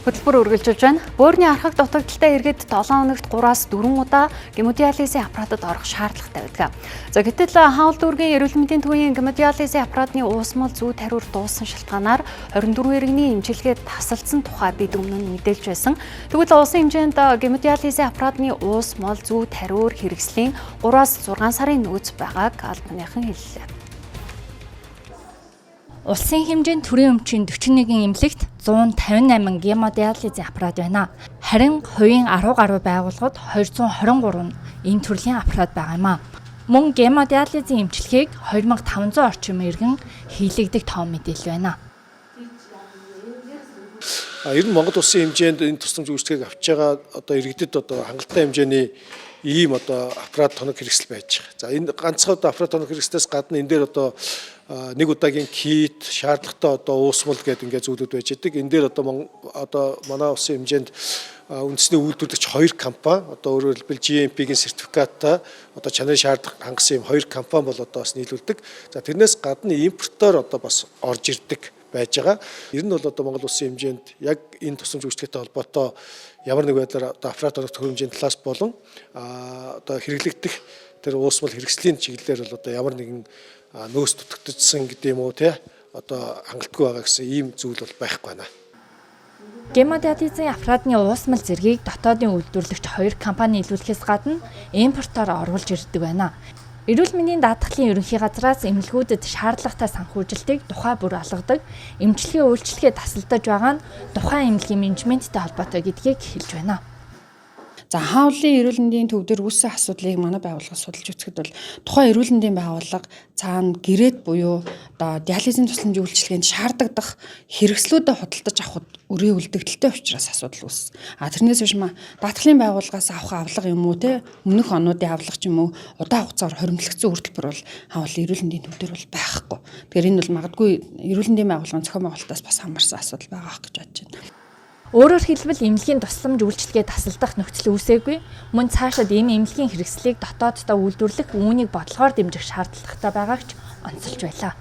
Хөтөлбөр үргэлжилж байна. Бөөрийн архаг дутагдaltaй иргэд 7 хоногт 3-аас 4 удаа гемодиализын аппаратад орох шаардлагатай байдаг. За гэтэл хаалт дүүргийн эрүүл мэндийн төвийн гемодиализын аппаратны уусмал зүү тариур дуусан шалтгаанаар 24 иргэний эмчилгээд тасалдсан тухай бид өмнө нь мэдээлж байсан. Тэгвэл улсын хэмжээнд гемодиализын аппаратны уусмал зүү тариур хэрэгслийн 3-аас 6 сарын нөөц байгааг албаныхан хэллээ. Улсын хэмжээнд төрийн өмчийн 41 эмнэлэгт 158 гемодиализын аппарат байна. Харин хувийн 10 гаруй байгууллагад 223 нь энэ төрлийн аппарат байгаа юм а. Мөн гемодиализын эмчилгээг 2500 орчим иргэн хийлэгдэх том мэдээлэл байна. Ер нь Монгол улсын хэмжээнд энэ тусламж үйлчлэгийг авч байгаа иргэдэд хангалттай хэмжээний ийм аппарат тоног хэрэгсэл байж байгаа. За энэ ганцхан аппарат тоног хэрэгслээс гадна энэ дээр нэг удаагийн кит, шаардлагатай уусмал гэдэг ингээд зүйлүүд байж байгаа. Энэ дээр манай улсын хэмжээнд үндэсний үйлдвэрлэгч 2 компани өөрөөр хэлбэл GMP-ийн сертификаттай чанарын шаардлага хангасан юм 2 компани бол бас нийлүүлдэг. За тэрнээс гадна импортоор бас орж ирдэг байж байгаа. Ер нь бол Монгол улсын хэмжээнд яг энэ тусламж үйлчлэгтэй холбоотой ямар нэг байдлаар аппарат хөрөмжийн талаас болон хэрэглэгдэх тэр уусмал хэрэгслийн чиглэлээр бол ямар нэгэн нөөц дутагдсан гэдэг юм уу хангалтгүй байгаа гэсэн ийм зүйл бол байхгүй байна. Гемодиализын аппаратны уусмал зэргийг дотоодын үйлдвэрлэгч 2 компани нийлүүлэхээс гадна импортоор оруулж ирдэг байна. Эрүүл мэндийн даатгалын ерөнхий газраас эмнэлгүүдэд шаардлагатай санхүүжилтийг тухай бүр алгадаг, эмчилгээ үйлчлэгээ тасалдаж байгаа нь тухайн эмнэлгийн менежменттэй холбоотой гэдгийг хэлж байна. За хааллын эрүүл мэндийн төв дээр үүссэн асуудлыг манай байгууллага судалж үзэхэд бол тухайн эрүүл мэндийн байгууллага цаана гэрээт буюу диализын тусламж үйлчилгээнд шаардагдах хэрэгслүүдэд худалдаж авахд өрөө үлдэгдэлтэй учраас асуудал үүссэн. Тэрнээс биш даатгалын байгууллагаас авах авлага юм уу өмнөх онуудын авлага ч юм уу удаан хугацаагаар хоримтлогдсон үйлдвэр бол хааллын эрүүл мэндийн төв дээр бол байхгүй. Тэгэхээр энэ бол магадгүй эрүүл мэндийн байгууллагын зохион байгуулалтаас бас хамаарсан асуудал байгаа гэж бодож байна. Өөрөөр хэлбэл эмнэлгийн тусламж үйлчилгээ тасалдах нөхцөл үүсээгүй. Мөн цаашид энэ эмнэлгийн хэрэгслийг дотооддоо үйлдвэрлэх үүнийг бодлогоор дэмжих шаардлагатай байгааг ч онцолж байлаа.